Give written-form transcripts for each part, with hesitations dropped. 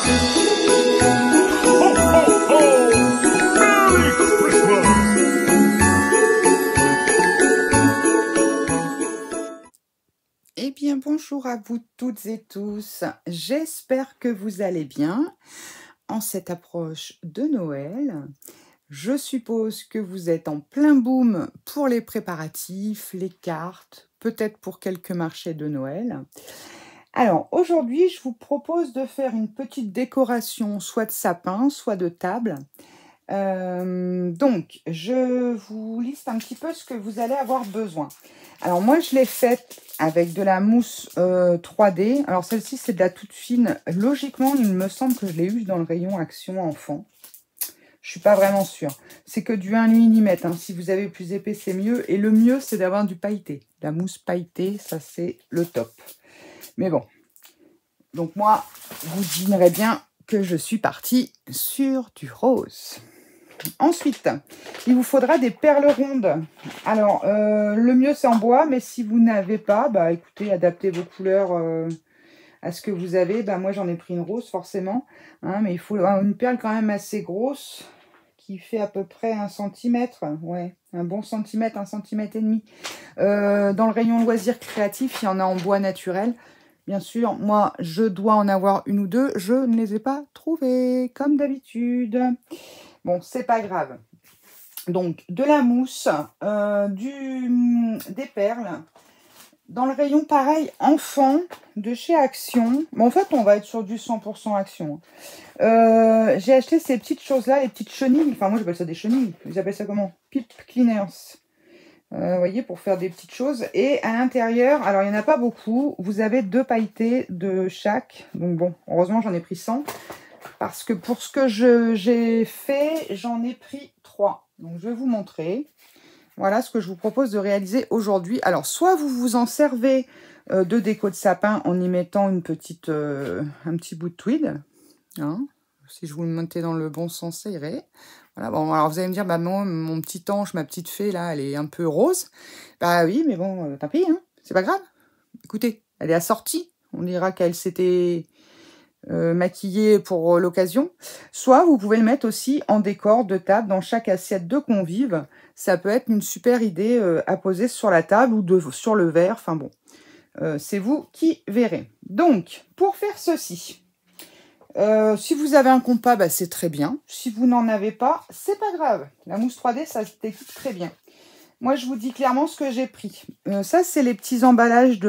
Eh bien, bonjour à vous toutes et tous. J'espère que vous allez bien en cette approche de Noël. Je suppose que vous êtes en plein boom pour les préparatifs, les cartes, peut-être pour quelques marchés de Noël. Alors, aujourd'hui, je vous propose de faire une petite décoration, soit de sapin, soit de table. Donc, je vous liste un petit peu ce que vous allez avoir besoin. Alors, moi, je l'ai faite avec de la mousse 3D. Alors, celle-ci, c'est de la toute fine. Logiquement, il me semble que je l'ai eu dans le rayon Action Enfant. Je suis pas vraiment sûre. C'est que du 1 mm. Hein. Si vous avez plus épais, c'est mieux. Et le mieux, c'est d'avoir du pailleté. La mousse pailletée, ça, c'est le top. Mais bon. Donc, moi, vous devinerez bien que je suis partie sur du rose. Ensuite, il vous faudra des perles rondes. Alors, le mieux, c'est en bois. Mais si vous n'avez pas, bah, écoutez, adaptez vos couleurs à ce que vous avez. Bah, moi, j'en ai pris une rose, forcément. Hein, mais il faut une perle quand même assez grosse, qui fait à peu près 1 cm. Ouais, un bon centimètre, 1,5 cm. Dans le rayon loisirs créatifs, il y en a en bois naturel. Bien sûr, moi, je dois en avoir une ou deux. Je ne les ai pas trouvées, comme d'habitude. Bon, c'est pas grave. Donc, de la mousse, des perles. Dans le rayon, pareil, enfant, de chez Action. Bon, en fait, on va être sur du 100% Action. J'ai acheté ces petites choses-là, les petites chenilles. Enfin, moi, j'appelle ça des chenilles. Ils appellent ça comment? Pip cleaners. Vous voyez, pour faire des petites choses. Et à l'intérieur, alors, il n'y en a pas beaucoup. Vous avez 2 pailletés de chaque. Donc, bon, heureusement, j'en ai pris 100. Parce que pour ce que j'ai fait, j'en ai pris 3. Donc, je vais vous montrer. Voilà ce que je vous propose de réaliser aujourd'hui. Alors, soit vous vous en servez de déco de sapin en y mettant un petit bout de tweed. Hein. Si je vous le mettais dans le bon sens, ça irait. Voilà, bon, alors vous allez me dire, bah, mon petit ange, ma petite fée, là, elle est un peu rose. Bah oui, mais bon, tant pis, hein, c'est pas grave. Écoutez, elle est assortie. On dira qu'elle s'était maquillée pour l'occasion. Soit vous pouvez le mettre aussi en décor de table dans chaque assiette de convives. Ça peut être une super idée à poser sur la table ou sur le verre. Enfin bon, c'est vous qui verrez. Donc, pour faire ceci, si vous avez un compas, bah, c'est très bien. Si vous n'en avez pas, c'est pas grave. La mousse 3D, ça se découpe très bien. Moi, je vous dis clairement ce que j'ai pris. Ça, c'est les petits emballages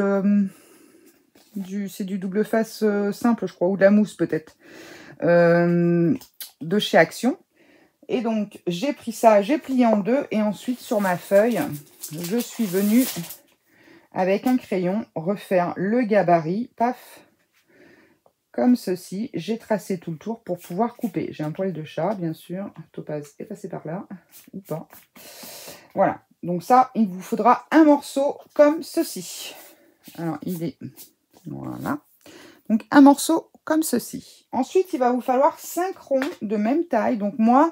c'est du double face simple, je crois, ou de la mousse peut-être, de chez Action. Et donc, j'ai pris ça, j'ai plié en deux, et ensuite, sur ma feuille, je suis venue, avec un crayon, refaire le gabarit, paf, comme ceci. J'ai tracé tout le tour pour pouvoir couper. J'ai un poil de chat, bien sûr. Topaz est passé par là, ou pas. Voilà. Donc ça, il vous faudra un morceau comme ceci. Alors, il est... Voilà. Donc, un morceau comme ceci. Ensuite, il va vous falloir 5 ronds de même taille. Donc, moi,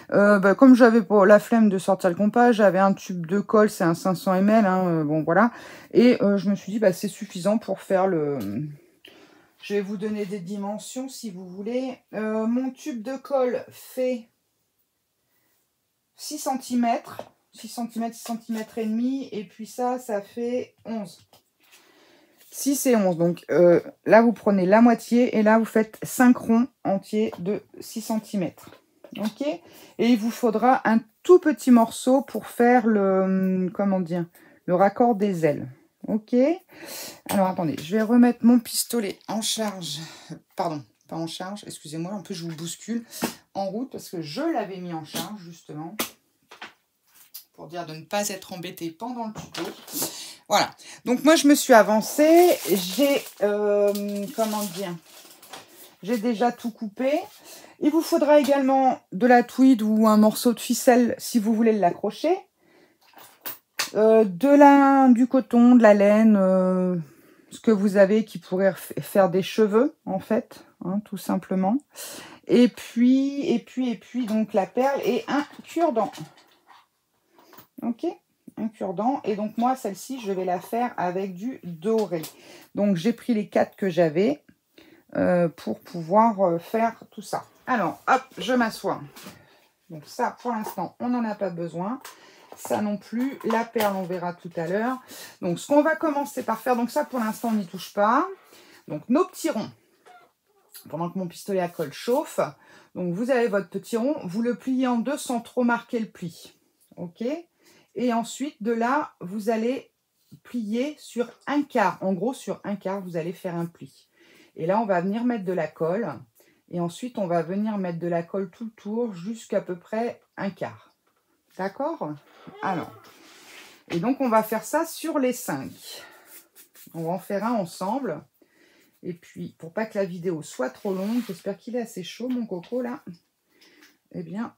comme j'avais pas la flemme de sortir le compas, j'avais un tube de colle, c'est un 500 ml. Hein, bon, voilà. Et je me suis dit, bah, c'est suffisant pour faire le... Je vais vous donner des dimensions si vous voulez. Mon tube de colle fait 6 cm. 6 cm, 6 cm et demi. Et puis ça fait 11. 6 et 11. Donc là, vous prenez la moitié et là, vous faites 5 ronds entiers de 6 cm. Ok. Et il vous faudra un tout petit morceau pour faire le, comment dire, le raccord des ailes. Ok. Alors, attendez, je vais remettre mon pistolet en charge. Pardon, pas en charge, excusez-moi. En plus, je vous bouscule en route parce que je l'avais mis en charge, justement. Pour dire de ne pas être embêté pendant le tuto. Voilà. Donc, moi, je me suis avancée. J'ai, comment dire, j'ai déjà tout coupé. Il vous faudra également de la tweed ou un morceau de ficelle si vous voulez l'accrocher. Du coton, de la laine, ce que vous avez qui pourrait faire des cheveux, en fait, hein, tout simplement. Et puis, donc la perle et un cure-dent. Ok, un cure-dent. Et donc, moi, celle-ci, je vais la faire avec du doré. Donc, j'ai pris les 4 que j'avais. pour pouvoir faire tout ça. Alors, hop, je m'assois. Donc ça, pour l'instant, on n'en a pas besoin. Ça non plus. La perle, on verra tout à l'heure. Donc, ce qu'on va commencer par faire, donc ça, pour l'instant, on n'y touche pas. Donc, nos petits ronds. Pendant que mon pistolet à colle chauffe. Donc, vous avez votre petit rond. Vous le pliez en deux sans trop marquer le pli. OK? Et ensuite, de là, vous allez plier sur un quart. En gros, sur un quart, vous allez faire un pli. Et là, on va venir mettre de la colle. Et ensuite, on va venir mettre de la colle tout le tour jusqu'à peu près un quart. D'accord? Alors, et donc, on va faire ça sur les 5. On va en faire un ensemble. Et puis, pour pas que la vidéo soit trop longue, j'espère qu'il est assez chaud, mon coco, là. Eh bien,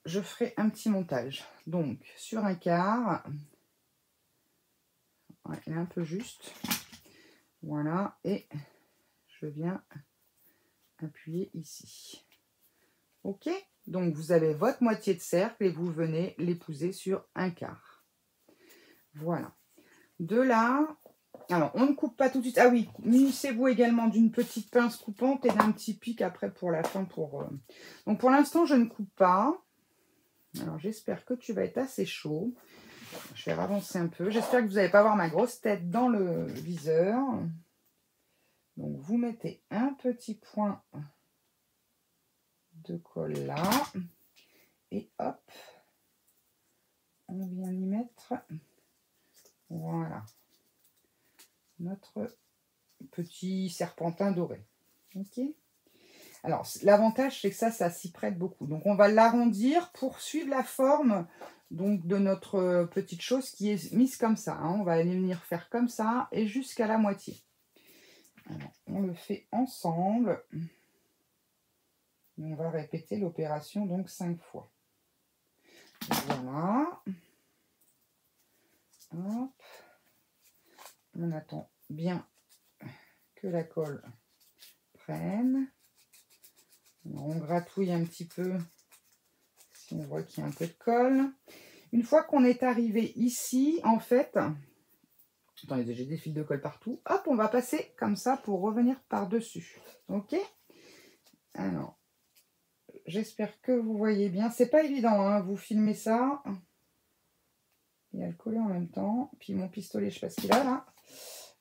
je ferai un petit montage. Donc, sur un quart. Ouais, il est un peu juste. Voilà. Et je viens appuyer ici. OK? Donc, vous avez votre moitié de cercle et vous venez l'épouser sur un quart. Voilà. De là, alors, on ne coupe pas tout de suite. Ah oui, munissez-vous également d'une petite pince coupante et d'un petit pic après pour la fin. Donc, pour l'instant, je ne coupe pas. Alors, j'espère que tu vas être assez chaud. Je vais avancer un peu. J'espère que vous n'allez pas voir ma grosse tête dans le viseur. Donc, vous mettez un petit point de colle là. Et hop, on vient y mettre, voilà, notre petit serpentin doré. OK? Alors, l'avantage, c'est que ça s'y prête beaucoup. Donc, on va l'arrondir pour suivre la forme donc, de notre petite chose qui est mise comme ça. Hein. On va aller venir faire comme ça et jusqu'à la moitié. Alors, on le fait ensemble. On va répéter l'opération donc 5 fois. Voilà. Hop. On attend bien que la colle prenne. Alors, on gratouille un petit peu si on voit qu'il y a un peu de colle. Une fois qu'on est arrivé ici, en fait, attendez, j'ai des fils de colle partout. Hop, on va passer comme ça pour revenir par-dessus. OK? Alors, j'espère que vous voyez bien. C'est pas évident, hein, vous filmez ça. Il y a le collet en même temps. Puis mon pistolet, je sais pas ce qu'il a là.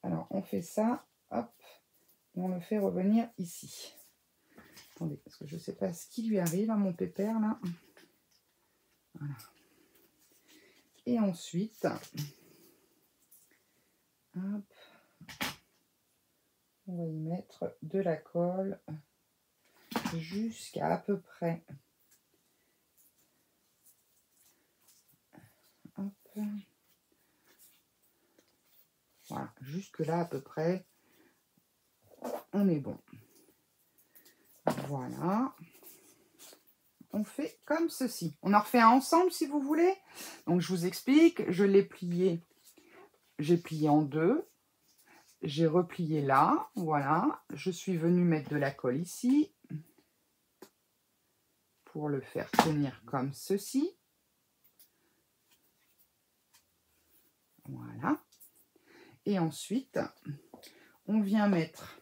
Alors, on fait ça. Hop. Et on le fait revenir ici. Attendez, parce que je ne sais pas ce qui lui arrive à mon pépère là. Voilà. Et ensuite, hop, on va y mettre de la colle jusqu'à peu près. Hop. Voilà, jusque là à peu près, on est bon. Voilà. On fait comme ceci. On en refait un ensemble si vous voulez. Donc je vous explique, je l'ai plié. J'ai plié en deux. J'ai replié là. Voilà. Je suis venue mettre de la colle ici. Pour le faire tenir comme ceci. Voilà. Et ensuite, on vient mettre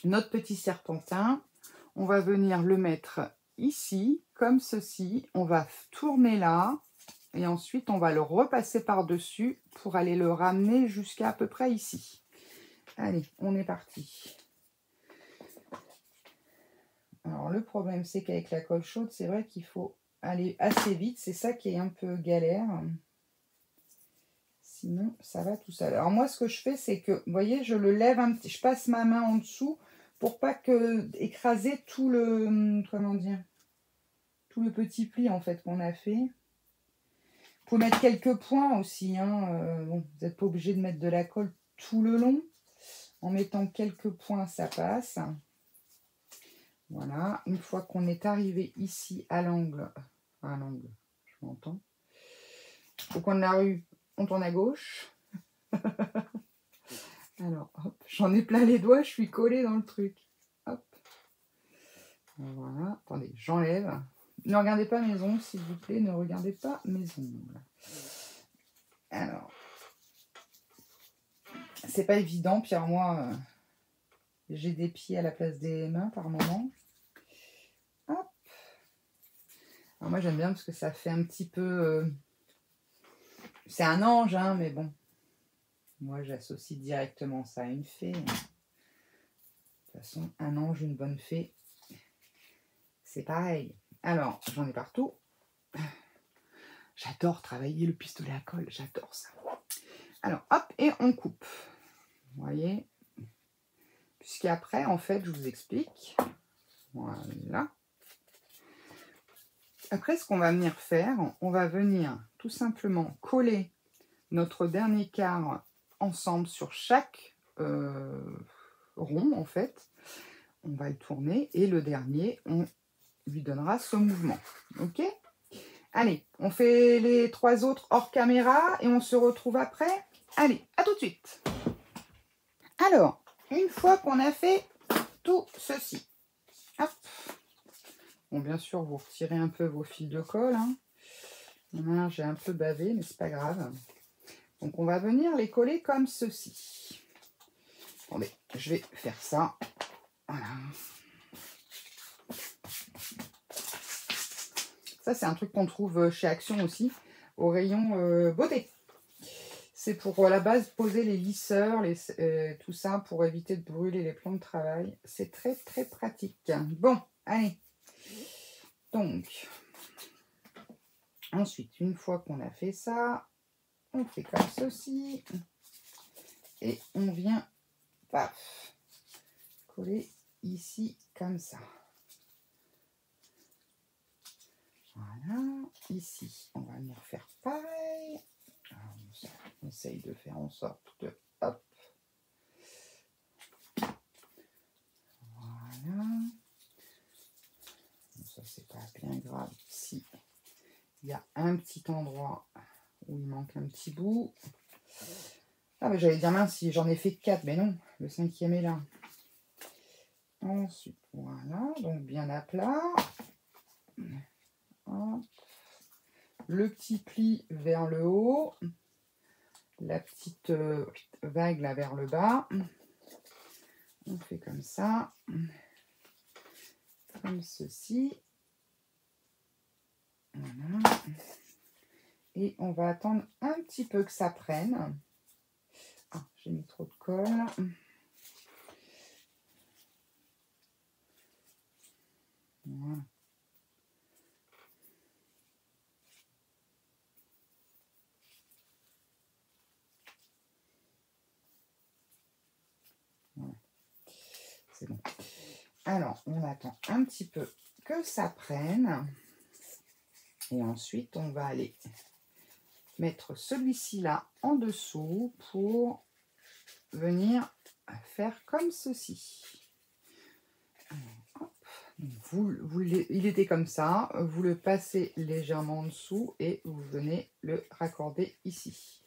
notre petit serpentin. On va venir le mettre ici, comme ceci. On va tourner là. Et ensuite, on va le repasser par-dessus pour aller le ramener jusqu'à peu près ici. Allez, on est parti. Alors, le problème, c'est qu'avec la colle chaude, c'est vrai qu'il faut aller assez vite. C'est ça qui est un peu galère. Sinon, ça va tout seul. Alors, moi, ce que je fais, c'est que, vous voyez, je le lève un petit... Je passe ma main en dessous pour pas écraser tout le... Comment dire? Tout le petit pli, en fait, qu'on a fait. Vous pouvez mettre quelques points aussi. Hein. Bon, vous n'êtes pas obligé de mettre de la colle tout le long. En mettant quelques points, ça passe. Voilà. Une fois qu'on est arrivé ici à l'angle, je m'entends. Au coin de la rue, on tourne à gauche. Alors, hop, j'en ai plein les doigts, je suis collée dans le truc. Hop. Voilà. Attendez, j'enlève. Ne regardez pas mes ongles, s'il vous plaît. Ne regardez pas mes ongles. Alors, c'est pas évident, puis alors moi, J'ai des pieds à la place des mains par moment. Hop. Alors moi j'aime bien parce que ça fait un petit peu... c'est un ange, hein, mais bon. Moi j'associe directement ça à une fée. De toute façon, un ange, une bonne fée, c'est pareil. Alors, j'en ai partout. J'adore travailler le pistolet à colle, j'adore ça. Alors, hop, et on coupe. Vous voyez? Puisqu'après, en fait, je vous explique. Voilà. Après, ce qu'on va venir faire, on va venir tout simplement coller notre dernier quart ensemble sur chaque rond, en fait. On va le tourner et le dernier, on lui donnera ce mouvement. Ok? Allez, on fait les 3 autres hors caméra et on se retrouve après. Allez, à tout de suite. Alors, une fois qu'on a fait tout ceci, hop. Bon, bien sûr, vous retirez un peu vos fils de colle. Hein. J'ai un peu bavé, mais c'est pas grave. Donc, on va venir les coller comme ceci. Attendez, je vais faire ça. Voilà. Ça, c'est un truc qu'on trouve chez Action aussi, au rayon beauté. C'est pour la base poser les lisseurs, tout ça, pour éviter de brûler les plans de travail. C'est très, très pratique. Bon, allez. Donc, ensuite, une fois qu'on a fait ça, on fait comme ceci. Et on vient, paf, coller ici, comme ça. Voilà. Ici, on va venir faire pareil. Alors, on essaye de faire en sorte de... Hop. Voilà. Ça, c'est pas bien grave. Si il y a un petit endroit où il manque un petit bout. Ah, mais j'allais dire mince, si j'en ai fait 4, mais non, le 5e est là. Ensuite, voilà, donc bien à plat. Hop. Le petit pli vers le haut. La petite vague là vers le bas. On fait comme ça. Comme ceci. Voilà. Et on va attendre un petit peu que ça prenne. Ah, j'ai mis trop de colle. Voilà. Voilà. C'est bon. Alors, on attend un petit peu que ça prenne. Et ensuite, on va aller mettre celui-ci là en dessous pour venir faire comme ceci. Alors, hop. Il était comme ça, vous le passez légèrement en dessous et vous venez le raccorder ici.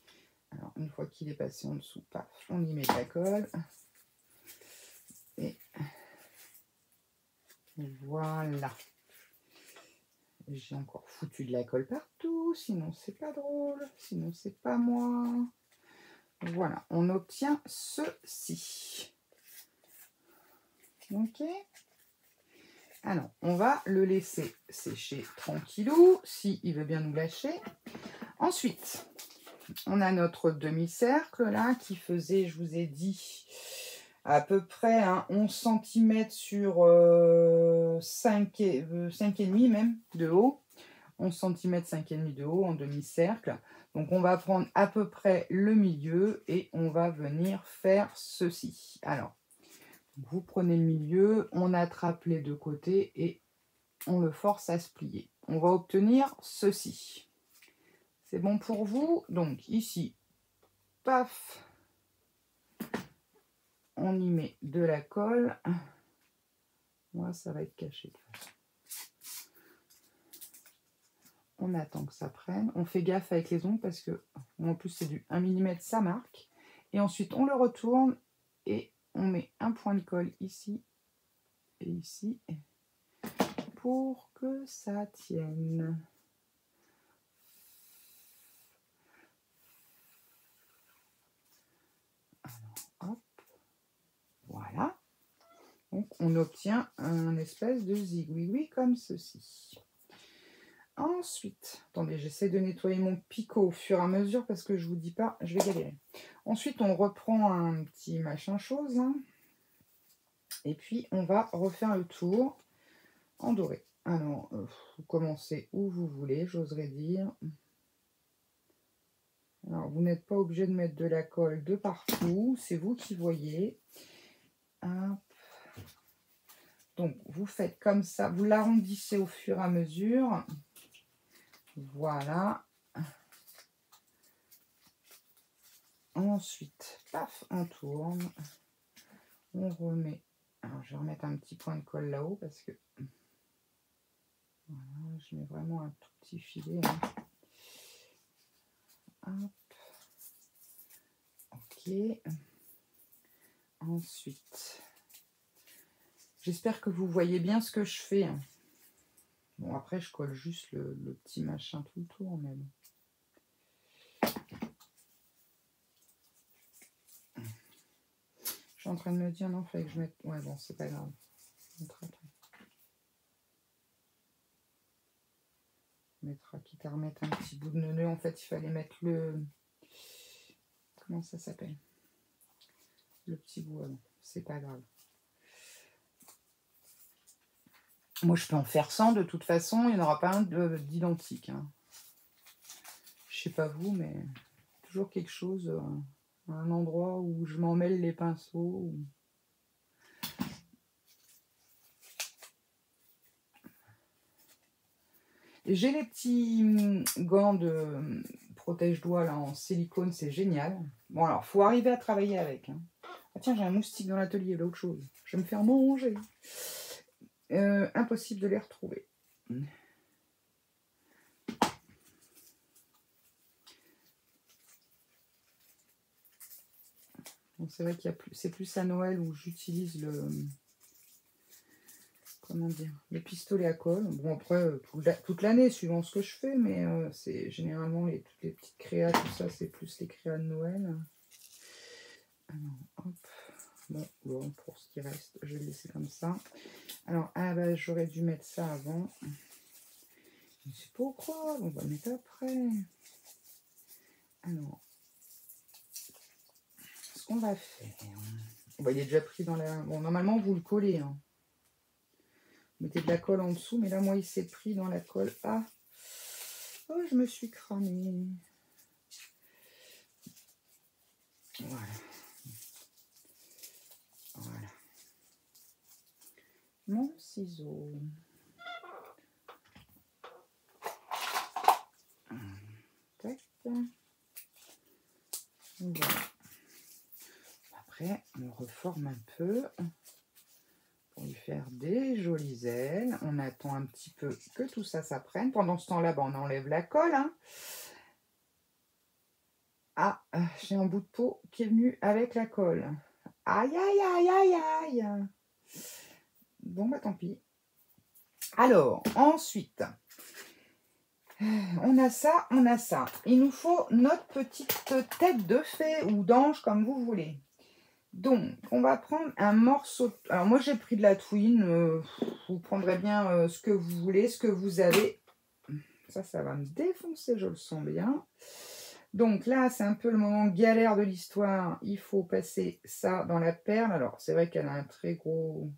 Alors, une fois qu'il est passé en dessous, paf, on y met de la colle. Et voilà. J'ai encore foutu de la colle partout, sinon c'est pas drôle, sinon c'est pas moi. Voilà, on obtient ceci. Ok. Alors, on va le laisser sécher tranquillou, s'il veut bien nous lâcher. Ensuite, on a notre demi-cercle là, qui faisait, je vous ai dit, à peu près 11 cm sur 5,5 même de haut. 11 cm, 5,5 de haut en demi-cercle. Donc, on va prendre à peu près le milieu et on va venir faire ceci. Alors, vous prenez le milieu, on attrape les deux côtés et on le force à se plier. On va obtenir ceci. C'est bon pour vous? Donc, ici, paf, on y met de la colle. Moi, ça va être caché. On attend que ça prenne. On fait gaffe avec les ongles parce que, en plus, c'est du 1 mm, ça marque. Et ensuite, on le retourne et on met un point de colle ici et ici pour que ça tienne. Alors, hop, voilà. Donc, on obtient un espèce de zigouigoui comme ceci. Ensuite, attendez, j'essaie de nettoyer mon picot au fur et à mesure parce que je vous dis pas, je vais galérer. Ensuite, on reprend un petit machin chose. Hein, et puis, on va refaire le tour en doré. Alors, vous commencez où vous voulez, j'oserais dire. Alors, vous n'êtes pas obligé de mettre de la colle de partout, c'est vous qui voyez. Hop. Donc, vous faites comme ça, vous l'arrondissez au fur et à mesure. Voilà. Ensuite, paf, on tourne. On remet. Alors, je vais remettre un petit point de colle là-haut parce que... Voilà, je mets vraiment un tout petit filet. Hein. Hop. Ok. Ensuite, j'espère que vous voyez bien ce que je fais. Hein. Bon, après, je colle juste le petit machin tout le tour, mais bon. Je suis en train de me dire, non, il fallait que je mette... Ouais, bon, c'est pas grave. On mettra, quitte à remettre un petit bout de nœud. En fait, il fallait mettre le... Comment ça s'appelle? Le petit bout avant. C'est pas grave. Moi, je peux en faire 100 de toute façon. Il n'y en aura pas un d'identique. Hein. Je sais pas vous, mais toujours quelque chose, un endroit où je m'en mêle les pinceaux. J'ai les petits gants de protège-doigts là en silicone, c'est génial. Bon alors, faut arriver à travailler avec. Hein. Ah tiens, j'ai un moustique dans l'atelier, l'autre chose. Je vais me faire manger. Impossible de les retrouver. Bon, c'est vrai qu'il y a plus, c'est plus à Noël où j'utilise le... Comment dire, le pistolet à colle. Bon, après, toute l'année, suivant ce que je fais, mais c'est généralement toutes les petites créas, tout ça, c'est plus les créas de Noël. Alors, hop. Bon, pour ce qui reste, je vais le laisser comme ça. Alors, ah bah, j'aurais dû mettre ça avant. Je ne sais pas pourquoi, on va le mettre après. Alors, ce qu'on va faire... Bon, il est déjà pris dans la... Bon, normalement, vous le collez, hein. Mettez de la colle en dessous, mais là, moi, il s'est pris dans la colle. Ah, oh, je me suis cramée. Voilà. Voilà. Mon ciseau. Tac. Voilà. Après, on reforme un peu. Pour lui faire des jolies ailes. On attend un petit peu que tout ça s'apprenne. Pendant ce temps-là, on enlève la colle. Hein. Ah, j'ai un bout de peau qui est venu avec la colle. Aïe, aïe, aïe, aïe, aïe. Bon, bah tant pis. Alors, ensuite, on a ça, on a ça. Il nous faut notre petite tête de fée ou d'ange, comme vous voulez. Donc, on va prendre un morceau... Alors, moi, j'ai pris de la twine. Vous prendrez bien ce que vous voulez, ce que vous avez. Ça va me défoncer, je le sens bien. Donc là, c'est un peu le moment galère de l'histoire. Il faut passer ça dans la perle. Alors, c'est vrai qu'elle a un très gros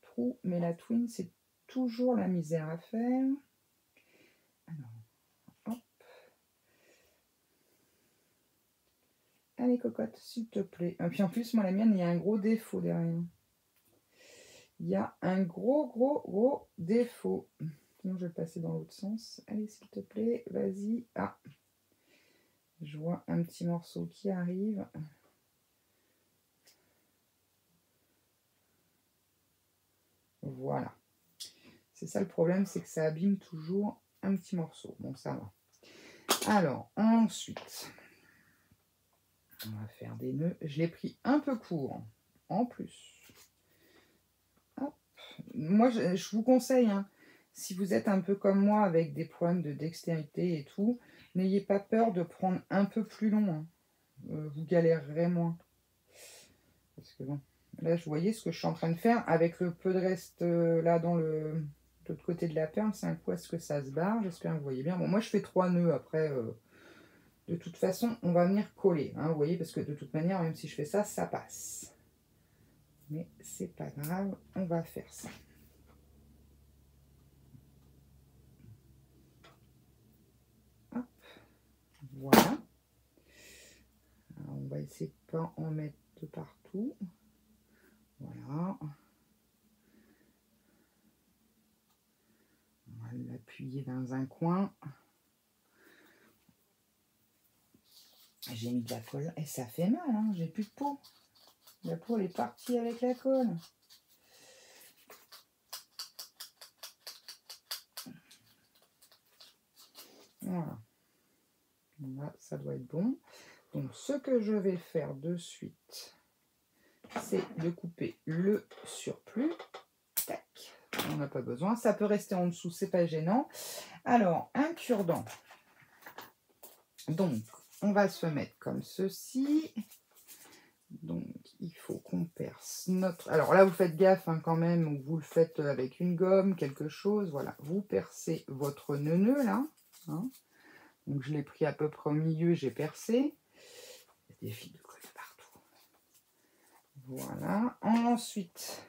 trou, mais la twine, c'est toujours la misère à faire. Alors, hop. Allez, cocotte, s'il te plaît. Et puis en plus, moi, la mienne, il y a un gros défaut derrière. Il y a un gros défaut. Sinon, je vais le passer dans l'autre sens. Allez, s'il te plaît, vas-y. Ah, je vois un petit morceau qui arrive. Voilà. C'est ça le problème, c'est que ça abîme toujours un petit morceau. Bon, ça va. Alors, ensuite, on va faire des nœuds. Je l'ai pris un peu court, en plus. Hop. Moi, je vous conseille, hein, si vous êtes un peu comme moi avec des problèmes de dextérité et tout, n'ayez pas peur de prendre un peu plus long. Hein. Vous galérerez moins. Parce que bon, Là, je voyais ce que je suis en train de faire avec le peu de reste là dans le de l'autre côté de la perle. C'est un coup, est-ce que ça se barre? J'espère que vous voyez bien. Bon, moi, je fais 3 nœuds. Après, de toute façon, on va venir coller. Hein, vous voyez, parce que de toute manière, même si je fais ça, ça passe. Mais c'est pas grave, on va faire ça. Hop, voilà. Alors, on va essayer de pas en mettre de partout. Voilà. On va l'appuyer dans un coin. J'ai mis de la colle et ça fait mal, hein, j'ai plus de peau. La peau elle est partie avec la colle. Voilà. Là, ça doit être bon. Donc ce que je vais faire de suite, c'est de couper le surplus. Tac. On n'a pas besoin. Ça peut rester en dessous, c'est pas gênant. Alors, un cure-dent. Donc, on va se mettre comme ceci. Donc, il faut qu'on perce notre... Alors là, vous faites gaffe hein, quand même, ou vous le faites avec une gomme, quelque chose. Voilà, vous percez votre nœud là. Hein. Donc, je l'ai pris à peu près au milieu, j'ai percé. Il y a des fils de colle partout. Voilà. Ensuite,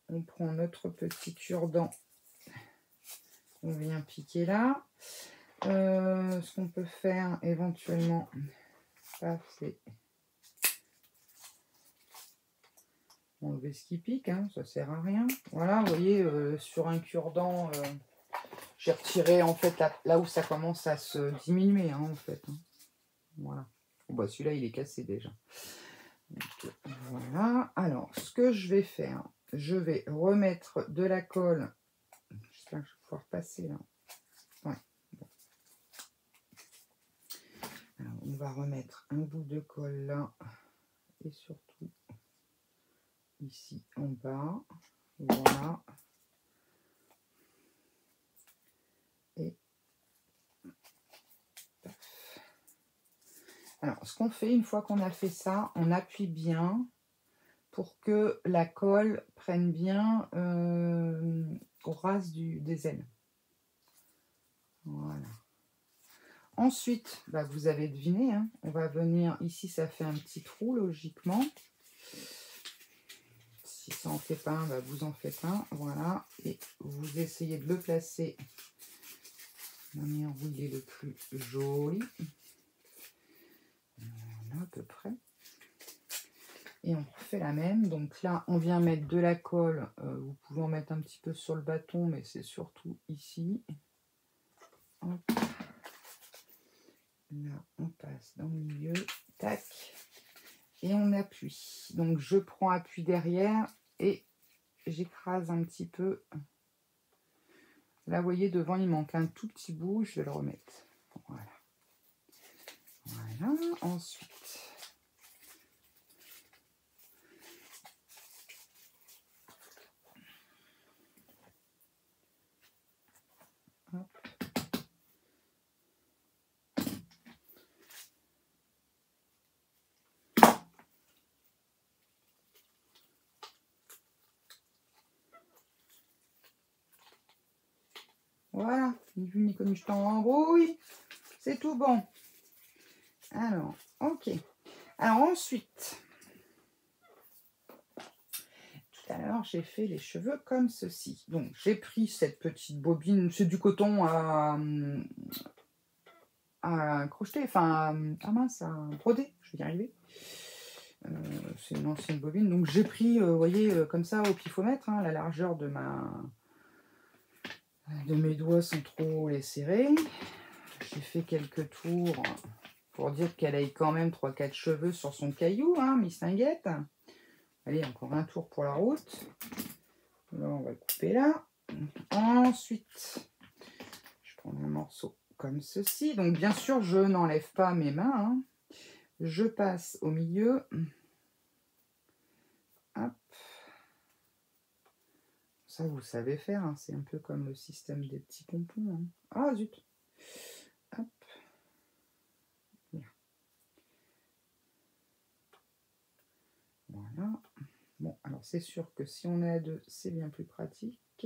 on prend notre petit cure-dent. On vient piquer là. Ce qu'on peut faire éventuellement, c'est enlever ce qui pique, hein, ça sert à rien. Voilà, vous voyez, sur un cure-dent, j'ai retiré en fait là où ça commence à se diminuer, hein, en fait. Hein. Voilà. Bon, bah, celui-là, il est cassé déjà. Donc, voilà. Alors, ce que je vais faire, je vais remettre de la colle. J'espère que je vais pouvoir passer là. Ouais. Bon. Alors, on va remettre un bout de colle là. Et surtout ici en bas. Voilà. Et alors, ce qu'on fait, une fois qu'on a fait ça, on appuie bien pour que la colle prenne bien au ras des ailes. Voilà. Ensuite, bah, vous avez deviné, hein, on va venir, ici ça fait un petit trou logiquement. Si ça en fait pas un, bah, vous en faites un, voilà. Et vous essayez de le placer de la manière où il est le plus joli. Voilà, à peu près. Et on refait la même. Donc là, on vient mettre de la colle. Vous pouvez en mettre un petit peu sur le bâton, mais c'est surtout ici. Hop. Là, on passe dans le milieu. Tac. Et on appuie. Donc, je prends appui derrière et j'écrase un petit peu. Là, vous voyez, devant, il manque un tout petit bout. Je vais le remettre. Voilà. Voilà. Ensuite... Voilà, ni vu ni connu, je t'embrouille. C'est tout bon. Alors, ok. Alors ensuite, tout à l'heure, j'ai fait les cheveux comme ceci. Donc, j'ai pris cette petite bobine. C'est du coton à crocheter, enfin, à mince, à broder. Je vais y arriver. C'est une ancienne bobine. Donc, j'ai pris, vous voyez, comme ça, au pifomètre, hein, la largeur de mes doigts sans trop les serrer. J'ai fait quelques tours pour dire qu'elle ait quand même 3-4 cheveux sur son caillou, hein, Miss Linguette. Allez, encore un tour pour la route. Là, on va le couper là. Ensuite, je prends un morceau comme ceci. Donc, bien sûr, je n'enlève pas mes mains. Hein. Je passe au milieu. Hop. Ça, vous savez faire. Hein. C'est un peu comme le système des petits pompons. Hein. Ah, zut. Hop. Voilà. Bon, alors c'est sûr que si on est à deux, c'est bien plus pratique.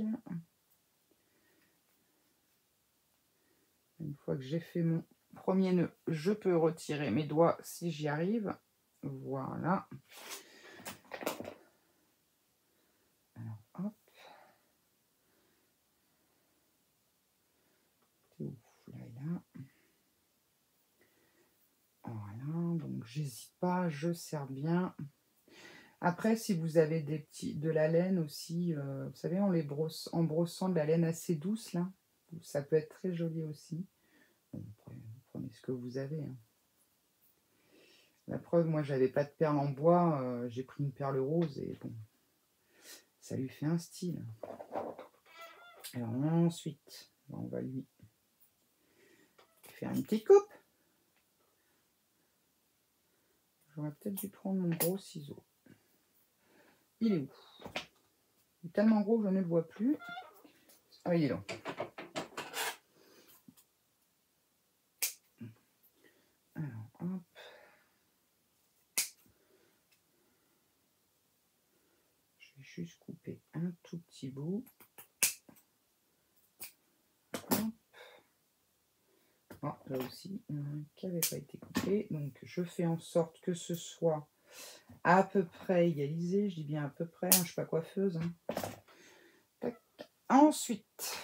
Une fois que j'ai fait mon premier nœud, je peux retirer mes doigts si j'y arrive. Voilà. Alors, hop. T'es où? Là et là. Voilà, donc j'hésite pas, je serre bien. Après, si vous avez de la laine aussi, vous savez, en brossant de la laine assez douce, là, ça peut être très joli aussi. Bon, après, vous prenez ce que vous avez. Hein. La preuve, moi, j'avais pas de perles en bois, j'ai pris une perle rose et bon, ça lui fait un style. Alors ensuite, on va lui faire une petite coupe. J'aurais peut-être dû prendre mon gros ciseau. Il est où? Il est tellement gros que je ne le vois plus. Ah, il est là. Alors, hop. Je vais juste couper un tout petit bout. Ah, là aussi, qui n'avait pas été coupé. Donc, je fais en sorte que ce soit à peu près égalisé. Je dis bien à peu près, hein, je ne suis pas coiffeuse. Hein. Ensuite,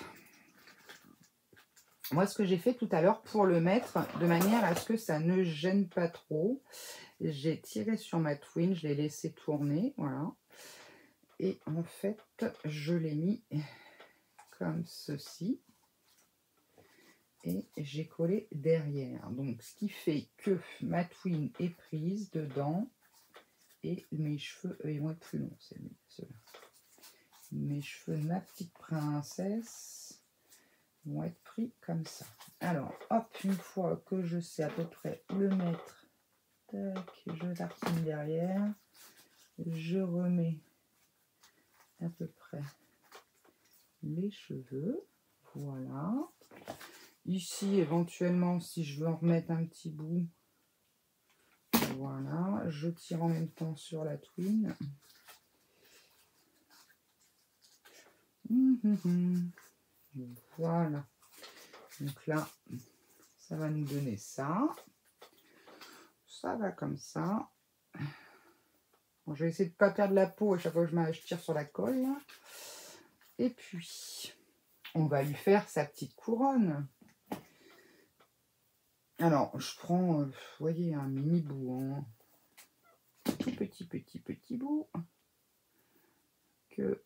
moi, ce que j'ai fait tout à l'heure pour le mettre, de manière à ce que ça ne gêne pas trop, j'ai tiré sur ma twine, je l'ai laissé tourner, voilà. Et en fait, je l'ai mis comme ceci. Et j'ai collé derrière. Donc, ce qui fait que ma twine est prise dedans et mes cheveux, ils vont être plus longs, c'est ceux-là. Mes cheveux de ma petite princesse vont être pris comme ça. Alors, hop, une fois que je sais à peu près où le mettre, tac, je tartine derrière, je remets à peu près les cheveux, voilà. Ici, éventuellement, si je veux en remettre un petit bout, voilà, je tire en même temps sur la twine. Voilà. Donc là, ça va nous donner ça. Ça va comme ça. Bon, je vais essayer de ne pas perdre la peau à chaque fois que je tire sur la colle. Là. Et puis, on va lui faire sa petite couronne. Alors, je prends, vous voyez, un mini bout. Hein. Tout petit bout. Que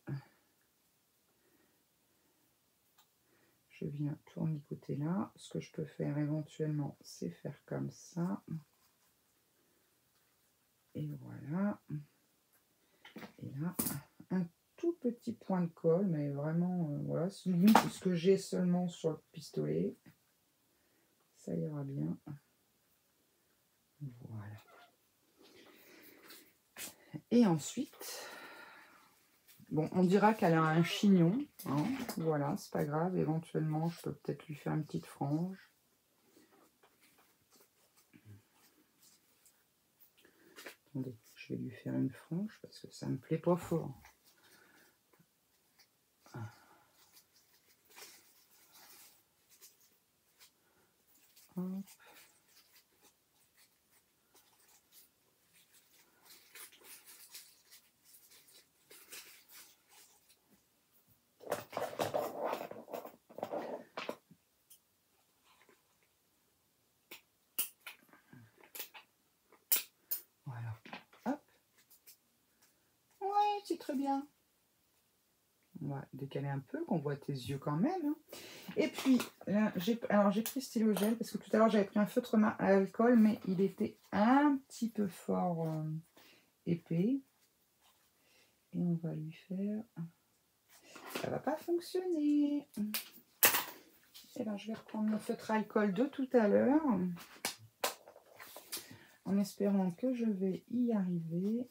je viens tournicoter là. Ce que je peux faire éventuellement, c'est faire comme ça. Et voilà. Et là, un tout petit point de colle, mais vraiment, voilà, c'est ce que j'ai seulement sur le pistolet. Ça ira bien. Voilà. Et ensuite, bon, on dira qu'elle a un chignon. Hein, voilà, c'est pas grave. Éventuellement, je peux peut-être lui faire une petite frange. Attendez, je vais lui faire une frange parce que ça me plaît pas fort. Hop. Voilà. Hop. Ouais, c'est très bien. On va décaler un peu, qu'on voit tes yeux quand même. Hein. Et puis, là, j'ai pris stylo gel parce que tout à l'heure, j'avais pris un feutre à alcool, mais il était un petit peu fort épais. Et on va lui faire... Ça va pas fonctionner. Et là, je vais reprendre mon feutre à alcool de tout à l'heure. En espérant que je vais y arriver.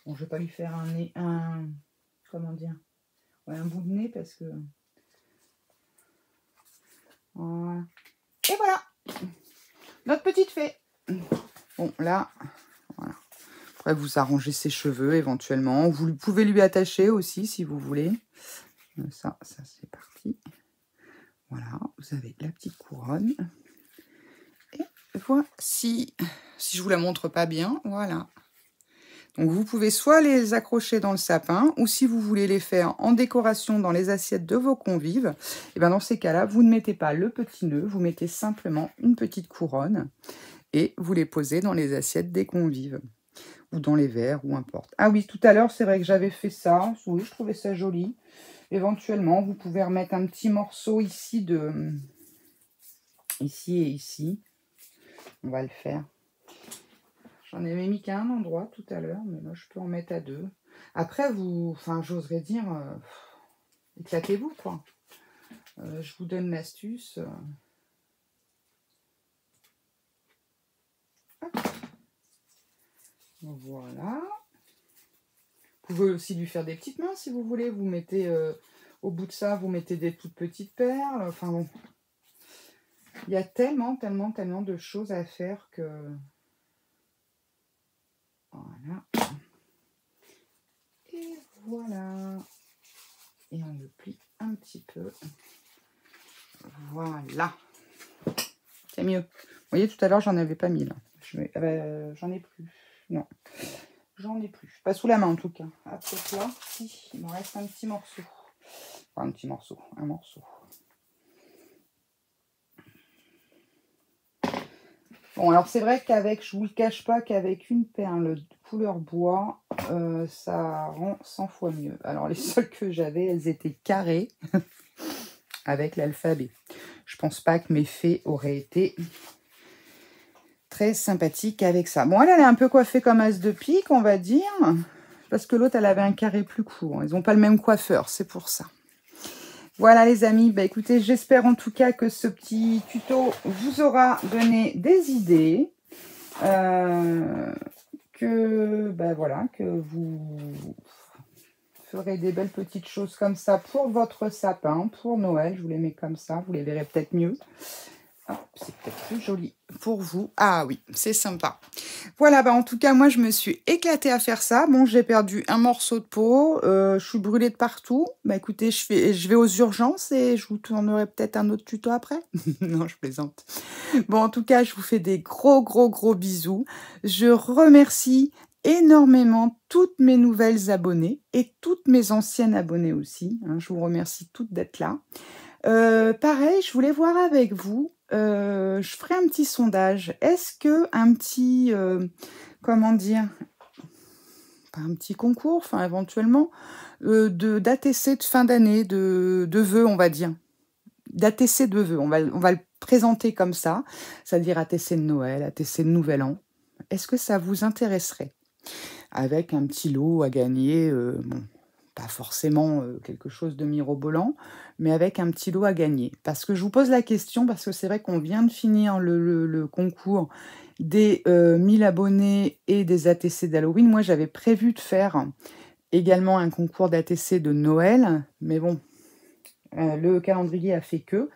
Bon, je vais pas lui faire comment dire, ouais, un bout de nez parce que... Voilà. Et voilà, notre petite fée. Bon, là, voilà. Après, vous arrangez ses cheveux éventuellement. Vous pouvez lui attacher aussi si vous voulez. Ça c'est parti. Voilà, vous avez la petite couronne. Et voici, si je vous la montre pas bien, voilà. Donc vous pouvez soit les accrocher dans le sapin, ou si vous voulez les faire en décoration dans les assiettes de vos convives, et bien dans ces cas-là, vous ne mettez pas le petit nœud, vous mettez simplement une petite couronne et vous les posez dans les assiettes des convives, ou dans les verres, ou importe. Ah oui, tout à l'heure, c'est vrai que j'avais fait ça, oui, je trouvais ça joli. Éventuellement, vous pouvez remettre un petit morceau ici ici et ici. On va le faire. J'en avais mis qu'à un endroit tout à l'heure, mais là, je peux en mettre à deux. Après, enfin, j'oserais dire, éclatez-vous, quoi. Je vous donne l'astuce. Voilà. Vous pouvez aussi lui faire des petites mains, si vous voulez. Vous mettez, au bout de ça, vous mettez des toutes petites perles. Enfin, bon. Il y a tellement de choses à faire que... Voilà. Et voilà. Et on le plie un petit peu. Voilà. C'est mieux. Vous voyez, tout à l'heure, j'en avais pas mis, là. J'en ai plus. Non. J'en ai plus. Pas sous la main, en tout cas. Après là, si, il me reste un petit morceau. Enfin, un petit morceau. Un morceau. Bon, alors c'est vrai qu'avec, je vous le cache pas, qu'avec une perle couleur bois, ça rend 100 fois mieux. Alors les seules que j'avais, elles étaient carrées avec l'alphabet. Je pense pas que mes fées auraient été très sympathiques avec ça. Bon, elle est un peu coiffée comme as de pique, on va dire, parce que l'autre, elle avait un carré plus court. Ils n'ont pas le même coiffeur, c'est pour ça. Voilà les amis, bah écoutez, j'espère en tout cas que ce petit tuto vous aura donné des idées, que vous ferez des belles petites choses comme ça pour votre sapin, pour Noël. Je vous les mets comme ça, vous les verrez peut-être mieux. C'est peut-être plus joli pour vous. Ah oui, c'est sympa. Voilà, bah en tout cas, moi, je me suis éclatée à faire ça. Bon, j'ai perdu un morceau de peau. Je suis brûlée de partout. Bah écoutez, je vais aux urgences et je vous tournerai peut-être un autre tuto après. Non, je plaisante. Bon, en tout cas, je vous fais des gros bisous. Je remercie énormément toutes mes nouvelles abonnées et toutes mes anciennes abonnées aussi. Hein, je vous remercie toutes d'être là. Pareil, je voulais voir avec vous, je ferai un petit sondage. Est-ce que un petit, comment dire, pas un petit concours, enfin éventuellement, d'ATC de fin d'année, de vœux, on va dire. D'ATC de vœux, on va le présenter comme ça, c'est-à-dire ATC de Noël, ATC de Nouvel An. Est-ce que ça vous intéresserait? Avec un petit lot à gagner, bon, pas forcément quelque chose de mirobolant, mais avec un petit lot à gagner. Parce que je vous pose la question, parce que c'est vrai qu'on vient de finir le concours des 1000 abonnés et des ATC d'Halloween. Moi, j'avais prévu de faire également un concours d'ATC de Noël, mais bon, le calendrier a fait que.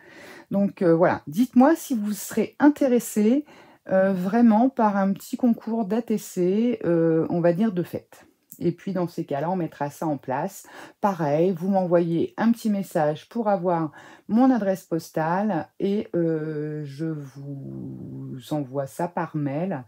Donc voilà, dites-moi si vous serez intéressés vraiment par un petit concours d'ATC, on va dire de fête. Et puis, dans ces cas-là, on mettra ça en place. Pareil, vous m'envoyez un petit message pour avoir mon adresse postale et je vous envoie ça par mail.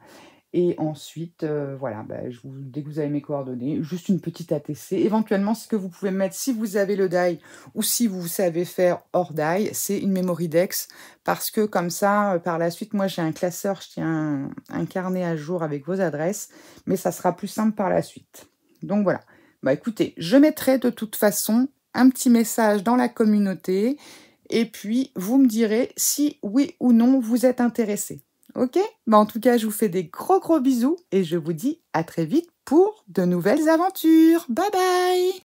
Et ensuite, voilà, dès que vous avez mes coordonnées, juste une petite ATC. Éventuellement, ce que vous pouvez mettre, si vous avez le die ou si vous savez faire hors die, c'est une memory dex. Parce que comme ça, par la suite, moi, j'ai un classeur, je tiens un carnet à jour avec vos adresses. Mais ça sera plus simple par la suite. Donc voilà. Bah écoutez, je mettrai de toute façon un petit message dans la communauté. Et puis, vous me direz si oui ou non vous êtes intéressé. Ok? Bah en tout cas, je vous fais des gros bisous et je vous dis à très vite pour de nouvelles aventures. Bye bye!